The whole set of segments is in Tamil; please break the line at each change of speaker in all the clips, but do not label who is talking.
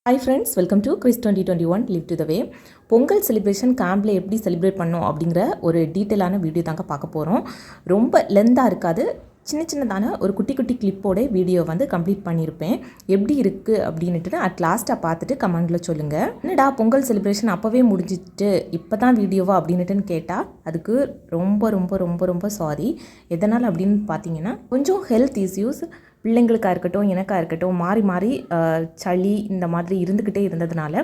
Hi friends, welcome to Chris 2021 live to the way. Pongal celebration கேம்பில் எப்படி செலிப்ரேட் பண்ணோம் அப்படிங்கிற ஒரு டீட்டெயிலான வீடியோ தாங்க பார்க்க போகிறோம். ரொம்ப லென்த்தாக இருக்காது, சின்னதான ஒரு குட்டி குட்டி கிளிப்போட வீடியோ வந்து கம்ப்ளீட் பண்ணியிருப்பேன். எப்படி இருக்குது அப்படின்ட்டு அட் லாஸ்ட்டாக பார்த்துட்டு கமெண்டில் சொல்லுங்கள். என்னடா பொங்கல் செலிப்ரேஷன் அப்போவே முடிஞ்சிட்டு இப்போ தான் வீடியோவா அப்படின்ட்டுன்னு கேட்டால் அதுக்கு ரொம்ப ரொம்ப ரொம்ப ரொம்ப சாரி. எதனால் அப்படின்னு பார்த்தீங்கன்னா கொஞ்சம் ஹெல்த் இஷ்யூஸ் பிள்ளைங்களுக்காக இருக்கட்டும் எனக்காக இருக்கட்டும் மாறி மாறி சளி இந்த மாதிரி இருந்துக்கிட்டே இருந்ததுனால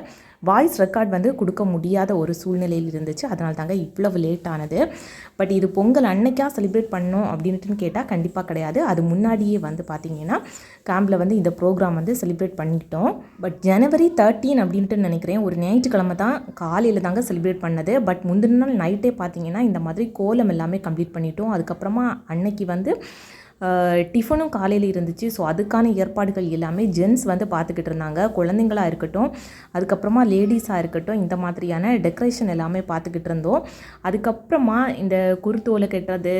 வாய்ஸ் ரெக்கார்ட் வந்து கொடுக்க முடியாத ஒரு சூழ்நிலையில் இருந்துச்சு. அதனால தாங்க இவ்வளவு லேட் ஆனது. பட் இது பொங்கல் அன்னைக்காக செலிப்ரேட் பண்ணோம் அப்படின்ட்டுன்னு கேட்டால் கண்டிப்பாக கிடையாது. அது முன்னாடியே வந்து பார்த்திங்கன்னா கேம்பில் வந்து இந்த ப்ரோக்ராம் வந்து செலிப்ரேட் பண்ணிக்கிட்டோம். பட் ஜனவரி 13 அப்படின்ட்டு நினைக்கிறேன், ஒரு ஞாயிற்றுக்கிழமை தான் காலையில் தாங்க செலிப்ரேட் பண்ணது. பட் முந்தின நாள் நைட்டே பார்த்திங்கன்னா இந்த மாதிரி கோலம் எல்லாமே கம்ப்ளீட் பண்ணிட்டோம். அதுக்கப்புறமா அன்னைக்கு வந்து டிஃபனும் காலையில் இருந்துச்சு. ஸோ அதுக்கான ஏற்பாடுகள் எல்லாமே ஜென்ஸ் வந்து பார்த்துக்கிட்டு இருந்தாங்க. குழந்தைங்களாக இருக்கட்டும், அதுக்கப்புறமா லேடிஸாக இருக்கட்டும், இந்த மாதிரியான டெக்கரேஷன் எல்லாமே பார்த்துக்கிட்டு இருந்தோம். அதுக்கப்புறமா இந்த குருத்தோலை கட்டுறது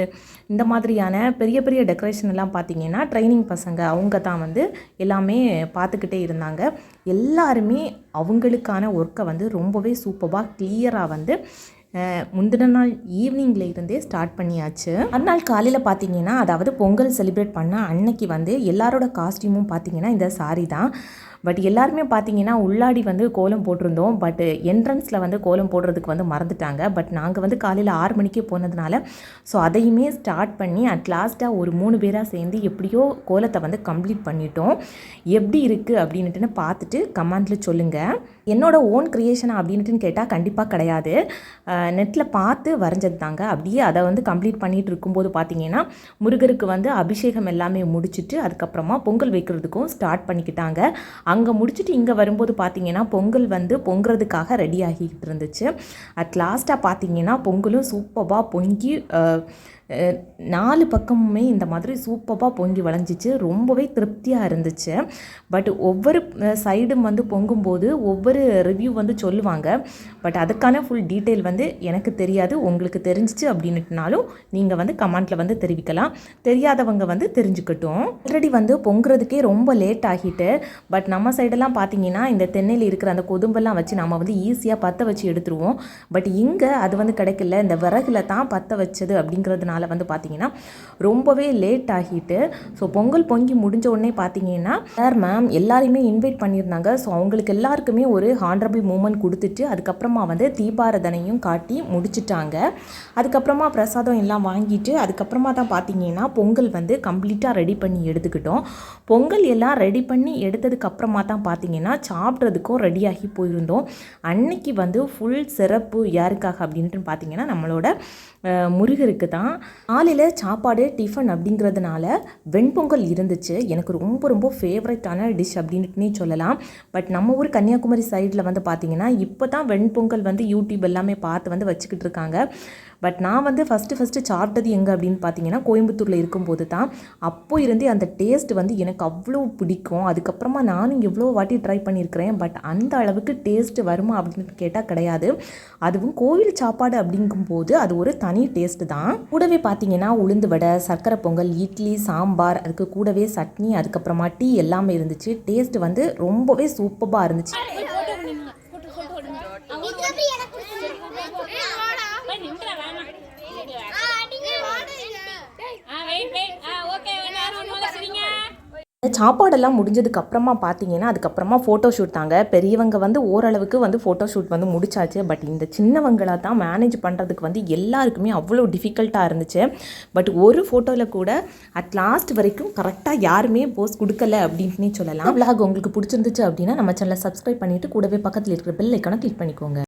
இந்த மாதிரியான பெரிய பெரிய டெக்கரேஷன் எல்லாம் பார்த்திங்கன்னா ட்ரைனிங் பசங்க அவங்க தான் வந்து எல்லாமே பார்த்துக்கிட்டே இருந்தாங்க. எல்லாருமே அவங்களுக்கான ஒர்க்கை வந்து ரொம்பவே சூப்பராக கிளியராக வந்து முந்தின நாள் ஈவினிங்கில் இருந்தே ஸ்டார்ட் பண்ணியாச்சு. மறுநாள் காலையில் பார்த்தீங்கன்னா, அதாவது பொங்கல் செலிப்ரேட் பண்ண அன்னைக்கு வந்து எல்லாரோட காஸ்டியூமும் பார்த்தீங்கன்னா இந்த சாரி தான். பட் எல்லாருமே பார்த்தீங்கன்னா உள்ளாடி வந்து கோலம் போட்டிருந்தோம். பட் என்ட்ரன்ஸில் வந்து கோலம் போடுறதுக்கு வந்து மறந்துட்டாங்க. பட் நாங்கள் வந்து காலையில் 6 மணிக்கே போனதுனால ஸோ அதையுமே ஸ்டார்ட் பண்ணி அட் லாஸ்ட்டாக ஒரு 3 பேராக சேர்ந்து எப்படியோ கோலத்தை வந்து கம்ப்ளீட் பண்ணிட்டோம். எப்படி இருக்குது அப்படின்ட்டுன்னு பார்த்துட்டு கமெண்டில் சொல்லுங்கள். என்னோடய ஓன் க்ரியேஷனா அப்படின்ட்டுன்னு கேட்டால் கண்டிப்பாக கிடையாது. நெட்டில் பார்த்து வரைஞ்சது தாங்க. அப்படியே அதை வந்து கம்ப்ளீட் பண்ணிகிட்டு இருக்கும்போது பார்த்தீங்கன்னா முருகருக்கு வந்து அபிஷேகம் எல்லாமே முடிச்சுட்டு அதுக்கப்புறமா பொங்கல் வைக்கிறதுக்கும் ஸ்டார்ட் பண்ணிக்கிட்டாங்க. அங்கே முடிச்சுட்டு இங்கே வரும்போது பார்த்தீங்கன்னா பொங்கல் வந்து பொங்குறதுக்காக ரெடி ஆகிக்கிட்டு இருந்துச்சு. அட் லாஸ்ட்டாக பார்த்தீங்கன்னா பொங்கலும் சூப்பராக பொங்கி 4 பக்கமுமே இந்த மாதிரி சூப்பராக பொங்கி வளைஞ்சிச்சு. ரொம்பவே திருப்தியாக இருந்துச்சு. பட் ஒவ்வொரு சைடும் வந்து பொங்கும்போது ஒவ்வொரு ரிவ்யூ வந்து சொல்லுவாங்க. பட் அதுக்கான ஃபுல் டீட்டெயில் வந்து எனக்கு தெரியாது. உங்களுக்கு தெரிஞ்சிச்சு அப்படின்னுட்டுனாலும் நீங்கள் வந்து கமெண்ட்டில் வந்து தெரிவிக்கலாம். தெரியாதவங்க வந்து தெரிஞ்சுக்கட்டும். ஆல்ரெடி வந்து பொங்குறதுக்கே ரொம்ப லேட் ஆகிட்டு. பட் நம்ம சைடெல்லாம் பார்த்தீங்கன்னா இந்த தென்னையில் இருக்கிற அந்த கொதும்பெல்லாம் வச்சு நம்ம வந்து ஈஸியாக பற்ற வச்சு எடுத்துருவோம். பட் இங்கே அது வந்து கிடைக்கல. இந்த விறகுல தான் பற்ற வச்சது அப்படிங்கிறதுனால வந்து பார்த்தீங்கன்னா ரொம்பவே லேட் ஆகிட்டு. ஸோ பொங்கல் பொங்கி முடிஞ்ச உடனே பார்த்தீங்கன்னா சார் மேம் எல்லாரையுமே இன்வைட் பண்ணியிருந்தாங்க. ஸோ அவங்களுக்கு எல்லாருக்குமே ஒரு ஹானரபிள் மூமெண்ட் கொடுத்துட்டு அதுக்கப்புறமா வந்து தீபாரதனையும் காட்டி முடிச்சுட்டாங்க. அதுக்கப்புறமா பிரசாதம் எல்லாம் வாங்கிட்டு அதுக்கப்புறமா தான் பார்த்தீங்கன்னா பொங்கல் வந்து கம்ப்ளீட்டாக ரெடி பண்ணி எடுத்துக்கிட்டோம். பொங்கல் எல்லாம் ரெடி பண்ணி எடுத்ததுக்கப்புறமா தான் பார்த்தீங்கன்னா சாப்பிட்றதுக்கும் ரெடியாகி போயிருந்தோம். அன்னைக்கு வந்து ஃபுல் சிறப்பு யாருக்காக அப்படின்ட்டு பார்த்தீங்கன்னா நம்மளோட முருகருக்கு தான். காலையில் சாப்பாடு டிஃபன் அப்படிங்கிறதுனால வெண்பொங்கல் இருந்துச்சு. எனக்கு ரொம்ப ரொம்ப ஃபேவரட்டான டிஷ் அப்படின்ட்டுனே சொல்லலாம். பட் நம்ம ஊர் கன்னியாகுமரி சைடில் வந்து பார்த்திங்கன்னா இப்போ தான் வெண்பொங்கல் வந்து யூடியூப் எல்லாமே பார்த்து வந்து வச்சுக்கிட்டு இருக்காங்க. பட் நான் வந்து ஃபஸ்ட்டு சாப்பிட்டது எங்கே அப்படின்னு பார்த்தீங்கன்னா கோயம்புத்தூரில் இருக்கும்போது தான். அப்போது இருந்தே அந்த டேஸ்ட் வந்து எனக்கு அவ்வளோ பிடிக்கும். அதுக்கப்புறமா நானும் எவ்வளோ வாட்டி ட்ரை பண்ணியிருக்கிறேன். பட் அந்த அளவுக்கு டேஸ்ட்டு வருமா அப்படின்னு கேட்டால் கிடையாது. அதுவும் கோவில் சாப்பாடு அப்படிங்கும்போது அது ஒரு தனி டேஸ்ட்டு தான். கூடவே பார்த்தீங்கன்னா உளுந்து வடை, சர்க்கரை பொங்கல், இட்லி, சாம்பார், அதுக்கு கூடவே சட்னி, அதுக்கப்புறமா டீ எல்லாமே இருந்துச்சு. டேஸ்ட் வந்து ரொம்பவே சூப்பராக இருந்துச்சு. சாப்பாடெல்லாம் முடிஞ்சதுக்கு அப்புறமா பார்த்தீங்கன்னா அதுக்கப்புறமா ஃபோட்டோ ஷூட் தாங்க. பெரியவங்க வந்து ஓரளவுக்கு வந்து ஃபோட்டோ ஷூட் வந்து முடிச்சாச்சு. பட் இந்த சின்னவங்களை தான் மேனேஜ் பண்ணுறதுக்கு வந்து எல்லாருக்குமே அவ்வளோ டிஃபிகல்ட்டாக இருந்துச்சு. பட் ஒரு ஃபோட்டோவில் கூட அட் லாஸ்ட் வரைக்கும் கரெக்டாக யாருமே போஸ் கொடுக்கல அப்படின்ட்டுனே சொல்லலாம். விளாக் உங்களுக்கு பிடிச்சிருந்துச்சு அப்படின்னா நம்ம சேனலை சப்ஸ்கிரைப் பண்ணிவிட்டு கூடவே பக்கத்தில் இருக்கிற பெல் ஐக்கானை கிளிக் பண்ணிக்கோங்க.